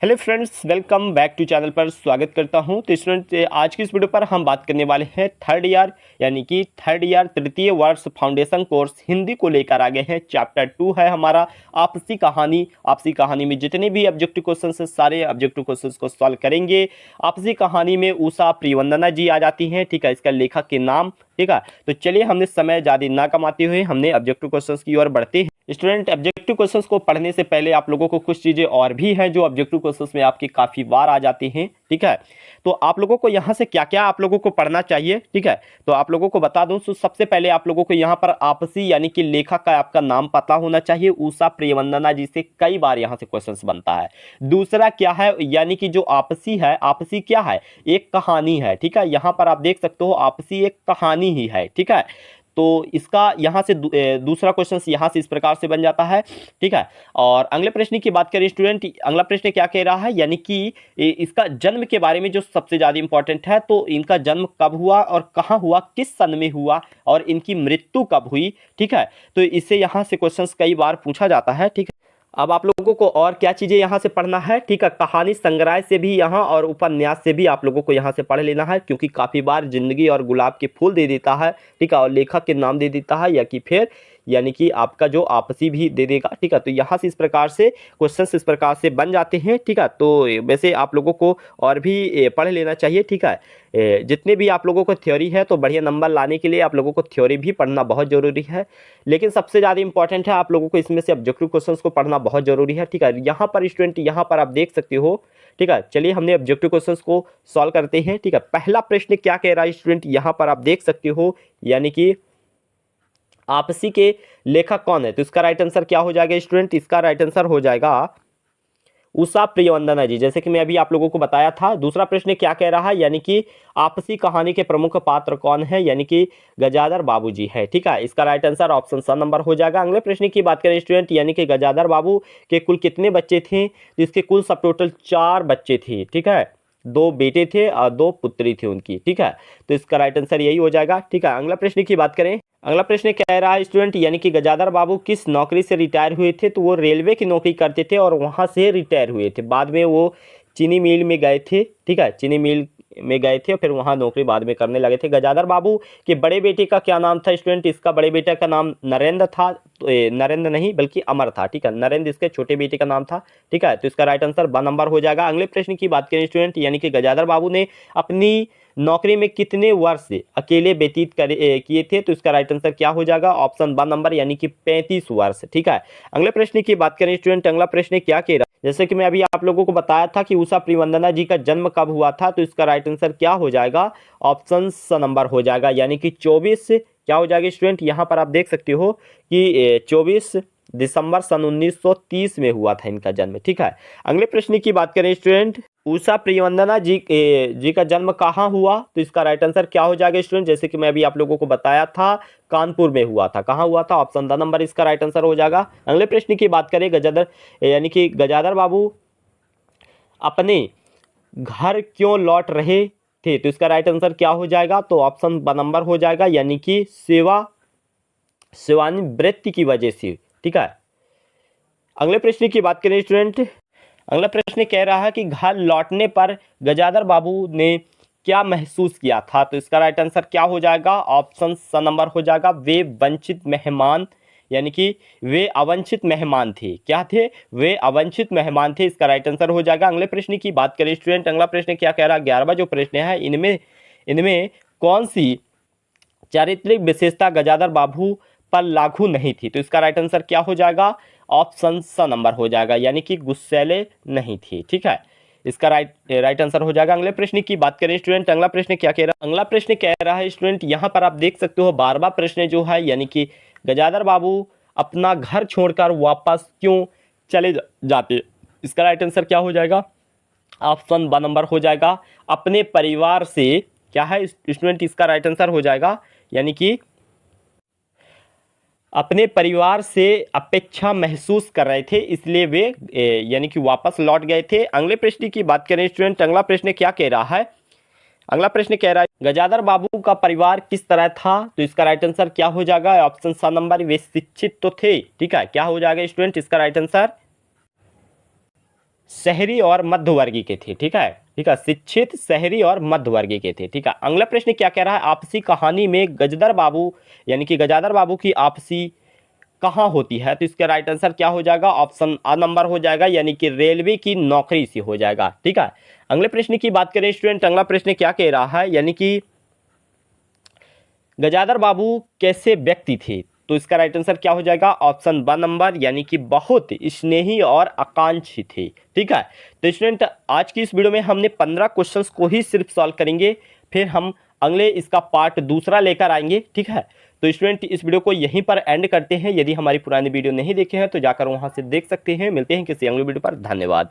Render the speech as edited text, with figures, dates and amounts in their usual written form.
Hello friends, welcome back to channel पर स्वागत करता हूं। तो स्टूडेंट, आज की इस वीडियो पर हम बात करने वाले हैं थर्ड ईयर यानी कि थर्ड ईयर तृतीय वर्ष फाउंडेशन कोर्स हिंदी को लेकर आ गए हैं। चैप्टर 2 है हमारा आपसी कहानी। आपसी कहानी में जितने भी ऑब्जेक्टिव क्वेश्चन हैं सारे ऑब्जेक्टिव क्वेश्चन को सॉल्व करेंगे। आपसी कहानी में उषा प्रियवंदना जी आ जाती हैं, ठीक है, इसका लेखक के नाम, ठीक है। तो चलिए हमने समय ज़्यादा ना कमाते हुए हमने ऑब्जेक्टिव क्वेश्चन की ओर बढ़ते हैं। स्टूडेंट, ऑब्जेक्टिव क्वेश्चंस को पढ़ने से पहले आप लोगों को कुछ चीज़ें और भी हैं जो ऑब्जेक्टिव क्वेश्चंस में आपकी काफ़ी बार आ जाती हैं, ठीक है। तो आप लोगों को यहाँ से क्या क्या आप लोगों को पढ़ना चाहिए, ठीक है। तो आप लोगों को बता दूं, तो सबसे पहले आप लोगों को यहाँ पर आपसी यानी कि लेखक का आपका नाम पता होना चाहिए। उषा प्रियवंदना जी से कई बार यहाँ से क्वेश्चन बनता है। दूसरा क्या है, यानी कि जो आपसी है, आपसी क्या है, एक कहानी है, ठीक है। यहाँ पर आप देख सकते हो आपसी एक कहानी ही है, ठीक है। तो इसका यहाँ से दूसरा क्वेश्चन यहाँ से इस प्रकार से बन जाता है, ठीक है। और अगले प्रश्न की बात करें स्टूडेंट, अगला प्रश्न क्या कह रहा है, यानी कि इसका जन्म के बारे में जो सबसे ज़्यादा इंपॉर्टेंट है। तो इनका जन्म कब हुआ और कहाँ हुआ, किस सन में हुआ और इनकी मृत्यु कब हुई, ठीक है। तो इससे यहाँ से क्वेश्चन कई बार पूछा जाता है, ठीक है। अब आप लोगों को और क्या चीज़ें यहाँ से पढ़ना है, ठीक है। कहानी संग्रह से भी यहाँ और उपन्यास से भी आप लोगों को यहाँ से पढ़ लेना है, क्योंकि काफ़ी बार जिंदगी और गुलाब के फूल दे देता है, ठीक है, और लेखक के नाम दे देता है, या कि फिर यानी कि आपका जो आपसी भी दे देगा, ठीक है। तो यहाँ से इस प्रकार से क्वेश्चंस इस प्रकार से बन जाते हैं, ठीक है। तो वैसे आप लोगों को और भी पढ़ लेना चाहिए, ठीक है। जितने भी आप लोगों को थ्योरी है, तो बढ़िया नंबर लाने के लिए आप लोगों को थ्योरी भी पढ़ना बहुत ज़रूरी है। लेकिन सबसे ज़्यादा इंपॉर्टेंट है आप लोगों को इसमें से ऑब्जेक्टिव क्वेश्चंस को पढ़ना बहुत ज़रूरी है, ठीक है। यहाँ पर स्टूडेंट, यहाँ पर आप देख सकते हो, ठीक है। चलिए हमने ऑब्जेक्टिव क्वेश्चंस को सॉल्व करते हैं, ठीक है। पहला प्रश्न क्या कह रहा है स्टूडेंट, यहाँ पर आप देख सकते हो, यानी कि आपसी के लेखक कौन है। तो इसका राइट आंसर क्या हो जाएगा स्टूडेंट, इसका राइट आंसर हो जाएगा उषा प्रियवंदना जी, जैसे कि मैं अभी आप लोगों को बताया था। दूसरा प्रश्न क्या कह रहा है, यानी कि आपसी कहानी के प्रमुख पात्र कौन है, यानी कि गजाधर बाबू जी है, ठीक है। इसका राइट आंसर ऑप्शन स नंबर हो जाएगा। अगले प्रश्न की बात करें स्टूडेंट, यानी कि गजाधर बाबू के कुल कितने बच्चे थे। जिसके कुल सब टोटल 4 बच्चे थे, ठीक है। 2 बेटे थे और 2 पुत्री थी उनकी, ठीक है। तो इसका राइट आंसर यही हो जाएगा, ठीक है। अगला प्रश्न की बात करें, अगला प्रश्न कह रहा है स्टूडेंट, यानी कि गजाधर बाबू किस नौकरी से रिटायर हुए थे। तो वो रेलवे की नौकरी करते थे और वहां से रिटायर हुए थे। बाद में वो चीनी मिल में गए थे, ठीक है, चीनी मिल में गए थे और फिर वहां नौकरी बाद में करने लगे थे। गजाधर बाबू के बड़े बेटे का क्या नाम था स्टूडेंट, इसका बड़े बेटे का नाम नरेंद्र था। तो नरेंद्र नहीं बल्कि अमर था, ठीक है। नरेंद्र इसके छोटे बेटे का नाम था, ठीक है। तो इसका राइट आंसर ब नंबर हो जाएगा। अगले प्रश्न की बात करें स्टूडेंट, यानी कि गजाधर बाबू ने अपनी नौकरी में कितने वर्ष अकेले व्यतीत किए थे। तो इसका राइट आंसर क्या हो जाएगा, ऑप्शन ब नंबर, यानी कि 35 वर्ष, ठीक है। अगले प्रश्न की बात करें स्टूडेंट, अगला प्रश्न क्या कह रहा है, जैसे कि मैं अभी आप लोगों को बताया था कि उषा प्रियवंदना जी का जन्म कब हुआ था। तो इसका राइट आंसर क्या हो जाएगा, ऑप्शन स नंबर हो जाएगा, यानी कि 24 क्या हो जाएगा स्टूडेंट, यहाँ पर आप देख सकते हो कि 24 दिसंबर सन 1930 में हुआ था इनका जन्म, ठीक है। अगले प्रश्न की बात करें स्टूडेंट, उषा प्रियवंदना जी का जन्म कहाँ हुआ। तो इसका राइट आंसर क्या हो जाएगा स्टूडेंट, जैसे कि मैं अभी आप लोगों को बताया था, कानपुर में हुआ था। कहाँ हुआ था, ऑप्शन द नंबर इसका राइट आंसर हो जाएगा। अगले प्रश्न की बात करें, गजाधर यानी कि गजाधर बाबू अपने घर क्यों लौट रहे थे। तो इसका राइट आंसर क्या हो जाएगा, तो ऑप्शन ब नंबर हो जाएगा, यानी कि सेवानिवृत्ति की वजह से, ठीक है। अगले प्रश्न की बात करें स्टूडेंट, अगला प्रश्न कह रहा है कि घर लौटने पर गजाधर बाबू ने क्या महसूस किया था। तो इसका राइट आंसर क्या हो जाएगा, ऑप्शन स नंबर हो जाएगा, वे वंचित मेहमान, यानी कि वे अवंचित मेहमान थे। क्या थे, वे अवंचित मेहमान थे। इसका राइट आंसर हो जाएगा। अगले प्रश्न की बात करें स्टूडेंट, अगला प्रश्न क्या कह रहा है, 11वां जो प्रश्न है, इनमें इनमें कौन सी चारित्रिक विशेषता गजाधर बाबू पर लागू नहीं थी। तो इसका राइट आंसर क्या हो जाएगा, ऑप्शन स नंबर हो जाएगा, यानी कि गुस्सैले नहीं थी, ठीक है। इसका राइट आंसर हो जाएगा। अगले प्रश्न की बात करें स्टूडेंट, अगला प्रश्न क्या कह रहा है, अगला प्रश्न कह रहा है स्टूडेंट, यहाँ पर आप देख सकते हो 12वां प्रश्न जो है, यानी कि गजाधर बाबू अपना घर छोड़कर वापस क्यों चले जाते। इसका राइट आंसर क्या हो जाएगा, ऑप्शन ब नंबर हो जाएगा, अपने परिवार से। क्या है स्टूडेंट, इसका राइट आंसर हो जाएगा, यानी कि अपने परिवार से अपेक्षा महसूस कर रहे थे, इसलिए वे यानी कि वापस लौट गए थे। अगले प्रश्न की बात करें स्टूडेंट, अगला प्रश्न क्या कह रहा है, अगला प्रश्न कह रहा है गजाधर बाबू का परिवार किस तरह था। तो इसका राइट आंसर क्या हो जाएगा, ऑप्शन स नंबर, वे शिक्षित तो थे, ठीक है। क्या हो जाएगा स्टूडेंट, इसका राइट आंसर शहरी और मध्य वर्गीय के थे। ठीक है, शिक्षित, शहरी और मध्य वर्गीय के थे। ठीक है, अगला प्रश्न क्या कह रहा है, आपसी कहानी में गजदर बाबू यानी कि गजाधर बाबू की आपसी कहाँ होती है? तो इसका राइट आंसर क्या हो जाएगा? ऑप्शन आ नंबर हो जाएगा, यानी कि रेलवे की नौकरी से हो जाएगा। ठीक है, अगले प्रश्न की बात करें स्टूडेंट, अगला प्रश्न क्या कह रहा है, यानी कि गजाधर बाबू कैसे व्यक्ति थे? तो इसका राइट आंसर क्या हो जाएगा? ऑप्शन ब नंबर, यानी कि बहुत स्नेही और आकांक्षी थे। ठीक है, तो स्टूडेंट आज की इस वीडियो में हमने 15 क्वेश्चंस को ही सिर्फ सॉल्व करेंगे, फिर हम अगले इसका पार्ट दूसरा लेकर आएंगे। ठीक है, तो स्टूडेंट इस वीडियो को यहीं पर एंड करते हैं। यदि हमारी पुरानी वीडियो नहीं देखे हैं तो जाकर वहां से देख सकते हैं। मिलते हैं किसी अगले वीडियो पर। धन्यवाद।